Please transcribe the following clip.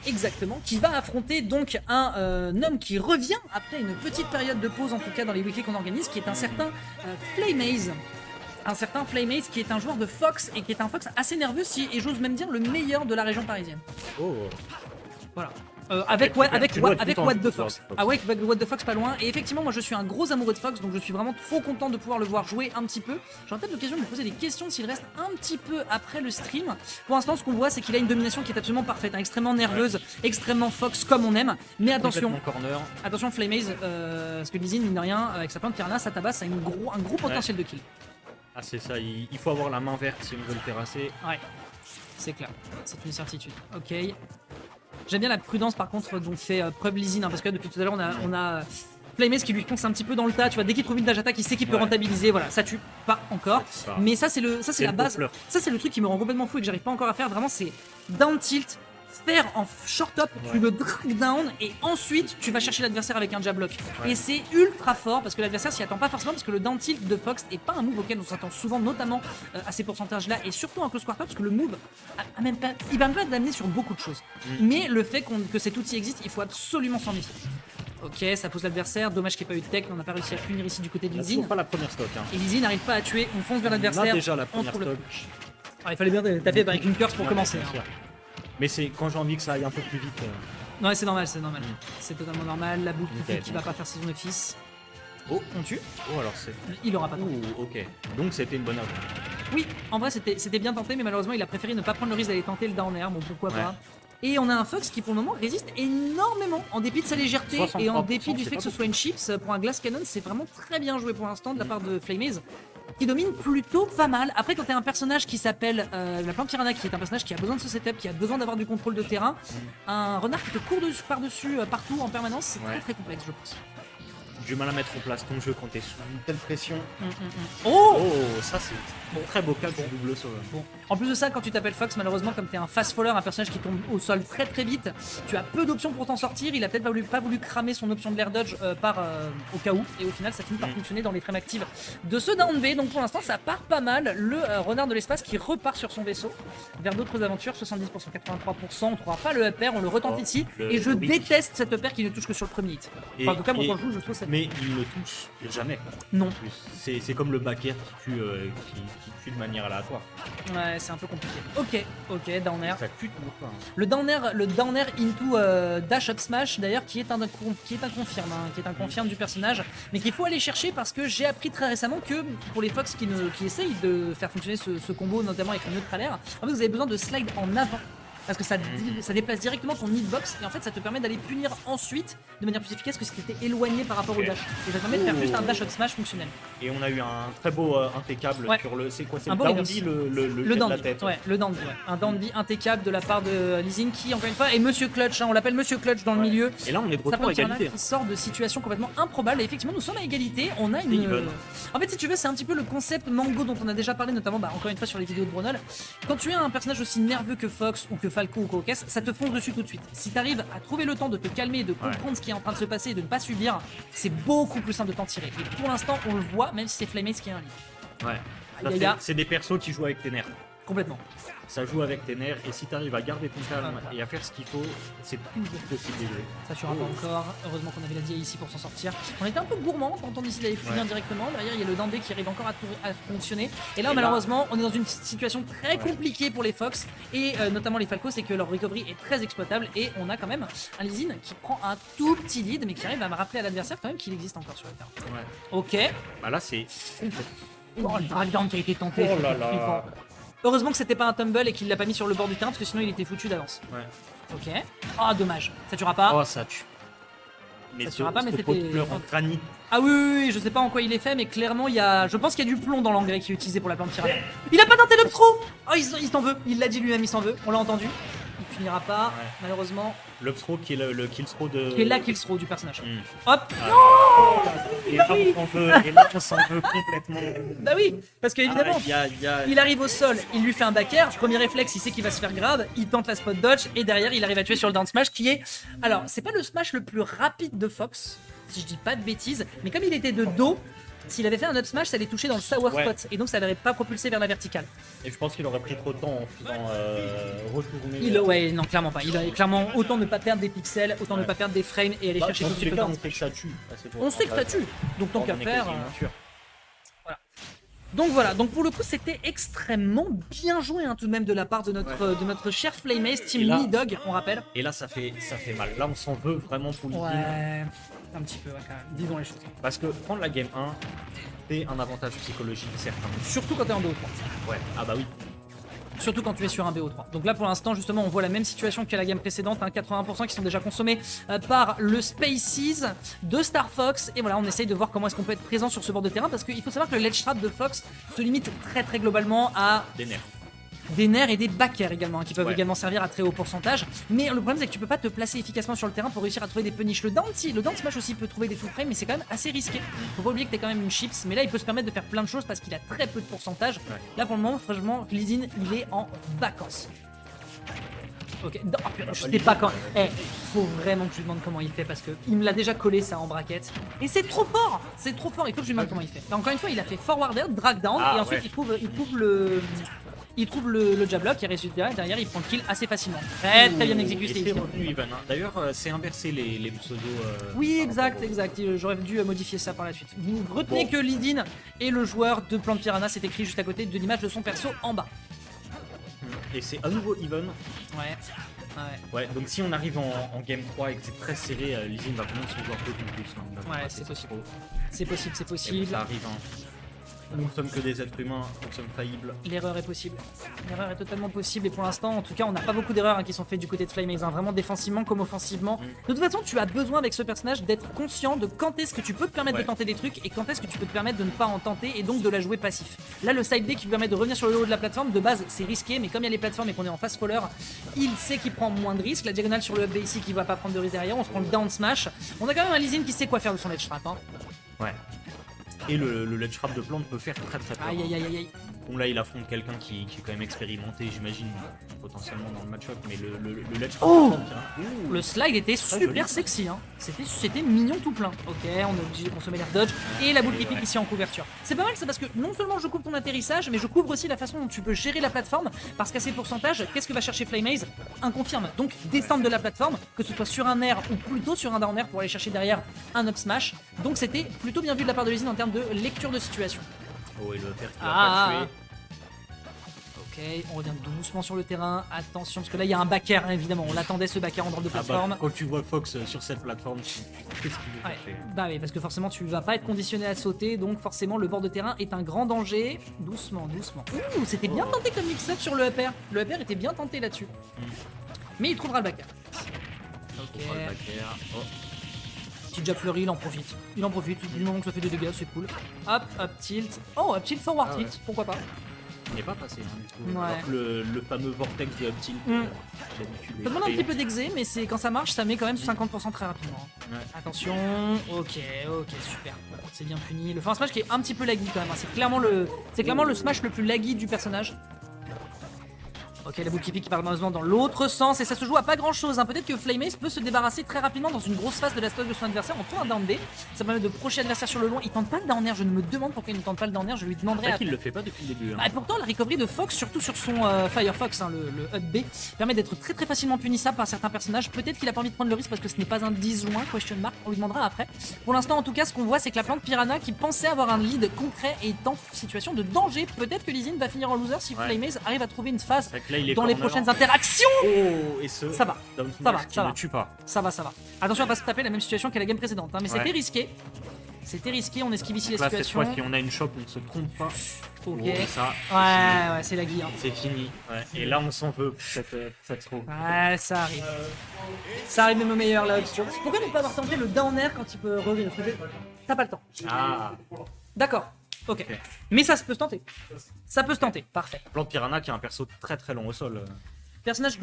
Exactement, qui va affronter donc un homme qui revient après une petite période de pause, en tout cas dans les weekly qu'on organise, qui est un certain Flameze. Un certain Flameze qui est un joueur de Fox et qui est un Fox assez nerveux, et j'ose même dire le meilleur de la région parisienne. Oh. Voilà. Avec What the Fox. Ah ouais, avec What the Fox pas loin. Et effectivement, moi je suis un gros amoureux de Fox, donc je suis vraiment trop content de pouvoir le voir jouer un petit peu. J'aurais peut-être l'occasion de lui poser des questions s'il reste un petit peu après le stream. Pour l'instant, ce qu'on voit, c'est qu'il a une domination qui est absolument parfaite, hein, extrêmement nerveuse, extrêmement Fox comme on aime. Mais attention, attention Flameze, parce que Lizine, mine de rien, avec sa plante Piranha, ça tabasse a un gros potentiel de kill. Ah, c'est ça, il faut avoir la main verte si on veut le terrasser. Ouais, c'est clair, c'est une certitude. Ok. J'aime bien la prudence par contre dont fait preuve Lizine, hein, parce que depuis tout à l'heure on a Flameze qui lui fonce un petit peu dans le tas, tu vois, dès qu'il trouve une dash attack, il sait qu'il peut rentabiliser, voilà, ça tue pas encore. Mais ça c'est la base, ça c'est le truc qui me rend complètement fou et que j'arrive pas encore à faire, vraiment c'est down tilt, faire en short up, tu le drag down et ensuite tu vas chercher l'adversaire avec un jab block. Et c'est ultra fort parce que l'adversaire s'y attend pas forcément, parce que le down tilt de Fox est pas un move auquel on s'attend souvent, notamment à ces pourcentages là et surtout en close quarter, parce que le move a même pas, il permet pas d'amener sur beaucoup de choses. Mais le fait que cet outil existe, il faut absolument s'en méfier. Ok, ça pose l'adversaire, dommage qu'il n'y ait pas eu de tech, mais on n'a pas réussi à punir ici du côté de Lizine. Pas la première stock. Hein. Et Lizine n'arrive pas à tuer, on fonce vers l'adversaire. On a déjà la première stock. Il fallait bien taper avec une curse pour commencer. Hein. Mais c'est quand j'ai envie que ça aille un peu plus vite. Ouais, c'est normal, c'est normal. C'est totalement normal. La boucle qui va pas faire saison office. Oh, on tue. Oh, alors c'est. Il aura pas tenté. Ok. Donc c'était une bonne œuvre. Oui, en vrai c'était bien tenté, mais malheureusement il a préféré ne pas prendre le risque d'aller tenter le down air. Bon, pourquoi pas. Et on a un Fox qui pour le moment résiste énormément en dépit de sa légèreté et en dépit du fait que ce soit une chips. Pour un Glass Cannon, c'est vraiment très bien joué pour l'instant de la part de Flameze, qui domine plutôt pas mal. Après, quand t'es un personnage qui s'appelle la plante Piranha, qui est un personnage qui a besoin de ce setup, qui a besoin d'avoir du contrôle de terrain, un renard qui te court par-dessus partout en permanence, c'est très très complexe, je pense. Du mal à mettre en place ton jeu quand t'es sous une telle pression. Oh, ça c'est très beau cas pour double saut. Bon. En plus de ça, quand tu t'appelles Fox, malheureusement, comme t'es un fast faller, un personnage qui tombe au sol très très vite, tu as peu d'options pour t'en sortir. Il a peut-être pas voulu cramer son option de l'air dodge au cas où, et au final ça finit par fonctionner dans les frames actives de ce down B. Donc pour l'instant ça part pas mal. Le renard de l'espace qui repart sur son vaisseau vers d'autres aventures, 70%, 83%, on trouvera pas le upper, on le retente ici, et je déteste cet upper qui ne touche que sur le premier hit. Enfin, en tout cas moi quand je joue, je trouve ça. Mais il ne touche jamais. Non. C'est comme le back air qui tue de manière aléatoire. Ouais, c'est un peu compliqué. Ok, down air. Ça tue toujours pas. Hein. Le down air into dash up smash d'ailleurs qui est un confirme, hein, qui est un confirme du personnage, mais qu'il faut aller chercher parce que j'ai appris très récemment que pour les Fox qui essayent de faire fonctionner ce combo, notamment avec le neutral air, en fait vous avez besoin de slide en avant. Parce que ça déplace directement ton hitbox et en fait ça te permet d'aller punir ensuite de manière plus efficace que ce qui était éloigné par rapport au dash. Et ça te permet de faire juste un dash up smash fonctionnel. Et on a eu un très beau impeccable sur le. C'est quoi? C'est un le down B, le down de la tête. Ouais, le down B. Ouais. Un down B impeccable de la part de Lizine qui, encore une fois, est Monsieur Clutch. Hein, on l'appelle Monsieur Clutch dans le milieu. Et là on est de retour à égalité. Qui sort de situations complètement improbables. Et effectivement, nous sommes à égalité. On a une. En fait, si tu veux, c'est un petit peu le concept Mango dont on a déjà parlé, notamment encore une fois sur les vidéos de Brunel. Quand tu es un personnage aussi nerveux que Fox ou que Falco ou Caucas, ça te fonce dessus tout de suite. Si tu arrives à trouver le temps de te calmer, de comprendre ce qui est en train de se passer et de ne pas subir, c'est beaucoup plus simple de t'en tirer. Et pour l'instant, on le voit, même si c'est Flameze qui est un lead. Ouais. C'est des persos qui jouent avec tes nerfs. Complètement. Ça joue avec tes nerfs et si tu arrives à garder ton calme et à faire ce qu'il faut, c'est toujours possible de jouer. Ça tuera pas encore. Heureusement qu'on avait la DA ici pour s'en sortir. On était un peu gourmand quand on décide d'aller punir directement. Derrière, il y a le Dandé qui arrive encore à fonctionner. Et là, malheureusement, on est dans une situation très compliquée pour les Fox et notamment les Falcos, c'est que leur recovery est très exploitable et on a quand même un Lizine qui prend un tout petit lead mais qui arrive à me rappeler à l'adversaire quand même qu'il existe encore sur le terrain. Ouais. Ok. Bah là, c'est. Oh, le drag down qui a été tenté. Oh là là. Heureusement que c'était pas un tumble et qu'il l'a pas mis sur le bord du terrain parce que sinon il était foutu d'avance. Ouais. Ok. Ah, dommage. Ça tuera pas. Oh, ça tue. Mais ça tuera pas, mais pot de pleurs en granit. Ah oui, je sais pas en quoi il est fait, mais clairement il y a. Je pense qu'il y a du plomb dans l'engrais qui est utilisé pour la plante Piranha. Il a pas tenté le throw. Oh, il s'en veut. Il l'a dit lui-même, il s'en veut. On l'a entendu. Il punira pas, malheureusement. Le throw qui est le kill throw de. Qui est la kill throw du personnage. Hop. Et là, on s'en veut complètement. Bah oui, parce qu'évidemment, il arrive au sol, il lui fait un back air, premier réflexe, il sait qu'il va se faire grab, il tente la spot dodge et derrière il arrive à tuer sur le down smash qui est. Alors, c'est pas le smash le plus rapide de Fox, si je dis pas de bêtises, mais comme il était de dos, S'il avait fait un up smash, ça allait toucher dans le sour Ouais. spot et donc ça l'aurait pas propulsé vers la verticale. Et je pense qu'il aurait pris trop de temps en faisant retourner. Ouais, non, clairement pas. Il a clairement autant ne pas perdre des pixels, autant ne pas perdre des frames et aller chercher Dans tout tous ce les que cas, peut on sait que ça tue. On sait que ça tue, donc tant qu'à faire. Sûr. Donc voilà, donc pour le coup c'était extrêmement bien joué hein, tout de même de la part de notre cher Flameace, Team Et là- Nidog, on rappelle. Et là, ça fait mal. Là, on s'en veut vraiment pour Lizine. Ouais, un petit peu ouais, quand même, disons les choses. Parce que prendre la game 1, c'est un avantage psychologique certain. Surtout quand t'es en BO3. Ouais, ah bah oui. Surtout quand tu es sur un BO3. Donc là pour l'instant justement on voit la même situation que la gamme précédente, hein, 80% qui sont déjà consommés par le Spaces de Star Fox. Et voilà, on essaye de voir comment est-ce qu'on peut être présent sur ce bord de terrain parce qu'il faut savoir que le ledge trap de Fox se limite très globalement à Des nerfs. des nerfs et des backers également, hein, qui peuvent Ouais. également servir à très haut pourcentage. Mais le problème c'est que tu peux pas te placer efficacement sur le terrain pour réussir à trouver des punish. Le down smash aussi peut trouver des full frames, mais c'est quand même assez risqué. Faut pas oublier que t'es quand même une chips, mais là il peut se permettre de faire plein de choses parce qu'il a très peu de pourcentage. Ouais. Là pour le moment, franchement, Lizine il est en vacances. Ok, non, je sais pas quand. Faut vraiment que je lui demande comment il fait parce que il me l'a déjà collé ça en braquette. Et c'est trop fort. Il faut que je lui demande comment il fait. Encore une fois, il a fait forward air, drag down Ah, et ensuite ouais. il trouve le jab lock et résultat derrière il prend le kill assez facilement. Très bien Et exécuté. c'est ici. revenu even. Hein. D'ailleurs, c'est inversé les pseudos. Oui, par rapport exact. J'aurais dû modifier ça par la suite. Vous retenez Bon. que Lidin et le joueur de Plante Piranha, c'est écrit juste à côté de l'image de son perso en bas. Et c'est à nouveau even. Ouais. Ouais, donc si on arrive en game 3 et que c'est très serré, Lizine va prendre son joueur peu en plus. Hein. Donc, Ouais, c'est possible. trop. C'est possible, c'est Et bon, possible. ça arrive. Hein. Nous ne sommes que des êtres humains, nous sommes faillibles. L'erreur est possible. L'erreur est totalement possible et pour l'instant, en tout cas, on n'a pas beaucoup d'erreurs hein, qui sont faites du côté de Flameace, hein, vraiment défensivement comme offensivement. De toute façon, tu as besoin avec ce personnage d'être conscient de quand est-ce que tu peux te permettre Ouais. de tenter des trucs et quand est-ce que tu peux te permettre de ne pas en tenter et donc de la jouer passif. Là, le side D qui lui permet de revenir sur le haut de la plateforme, de base, c'est risqué, mais comme il y a les plateformes et qu'on est en fast faller, il sait qu'il prend moins de risques. La diagonale sur le up B ici qui va pas prendre de risque derrière, on se prend le down smash. On a quand même un Lizine qui sait quoi faire de son ledge trap. Hein. Ouais. Et le ledge trap de plante peut faire très peur. Aïe. Bon là il affronte quelqu'un qui est quand même expérimenté j'imagine potentiellement dans le match-up mais le ledge trap Oh de plante, hein. Le slide était joli. super sexy, hein. C'était mignon tout plein. Ok, on est obligé de consommer l'air dodge et la boule qui pique ici en couverture. C'est pas mal ça parce que non seulement je couvre ton atterrissage, mais je couvre aussi la façon dont tu peux gérer la plateforme parce qu'à ces pourcentages, qu'est-ce que va chercher Flameace? Un confirme. Donc descendre de la plateforme, que ce soit sur un air ou plutôt sur un down air pour aller chercher derrière un up smash. Donc c'était plutôt bien vu de la part de Lizine en termes de lecture de situation. Oh et le père qui va Ah. pas tuer. Ok, on revient doucement sur le terrain. Attention parce que là il y a un backer hein, évidemment. On l'attendait ce backer en drop de Ah bah, plateforme. quand tu vois Fox sur cette plateforme, qu'est-ce qu'il veut Ouais. faire Bah oui, parce que forcément tu vas pas être conditionné à sauter, donc forcément le bord de terrain est un grand danger. Doucement. Ouh, c'était bien tenté comme mix-up sur le upper. Le upper était bien tenté là-dessus. Mais il trouvera le backer. Ok. Oh, le backer. Oh. Petit jab flurry, il en profite. Du moment que ça fait des dégâts, c'est cool. Hop, up tilt. Oh, up tilt forward Ah ouais. tilt, pourquoi pas. Il n'est pas passé hein, du coup. Ouais. Alors que le fameux vortex de Uptilt d'habitude est Ça demande un petit payant. peu d'exé, mais c'est quand ça marche, ça met quand même 50% très rapidement. Ouais. Attention, ok, super. C'est bien puni. Le forward smash qui est un petit peu laggy quand même. Hein. C'est clairement le smash le plus laggy du personnage. Ok, la boule qui pique qui part malheureusement dans l'autre sens et ça se joue à pas grand chose. Hein. Peut-être que Flameace peut se débarrasser très rapidement dans une grosse phase de la stock de son adversaire en trouvant un down B. Ça permet de procher l'adversaire sur le long. Il tente pas le down air. Je me demande pourquoi il ne tente pas le down air. Je lui C'est demanderai vrai après. qu'il le fait pas depuis le début. Hein. Bah, et pourtant, la recovery de Fox, surtout sur son Firefox, hein, le up B, permet d'être très facilement punissable par certains personnages. Peut-être qu'il a pas envie de prendre le risque parce que ce n'est pas un disjoint, question mark, on lui demandera après. Pour l'instant, en tout cas, ce qu'on voit, c'est que la plante Piranha, qui pensait avoir un lead concret, est en situation de danger. Peut-être que Lizine va finir en loser si Ouais. Flameace arrive à trouver une phase C'est vrai que là, il est dans les corner. prochaines interactions. Oh, et ce Ça va, down ça va, smash qui ça ne va. tue pas. Ça va. Attention à pas se taper la même situation qu'à la game précédente, hein, mais Ouais. c'était risqué. On esquive ici Donc la là, cette situation. fois-ci, on a une shop, on ne se trompe pas. Ok. Oh, ça, Ouais, c'est la guille. Hein. c'est fini. Ouais. Et là, on s'en veut pour cette throw. Ouais, ça arrive. Ça arrive même au meilleur là, obscur. Pourquoi ne pas avoir tenté le down air quand il peut revenir? T'as pas le temps. Ah, D'accord. Ok. Ok. Mais ça peut se tenter. Ça peut se tenter. Parfait. Plante Piranha qui a un perso très long au sol. Personnage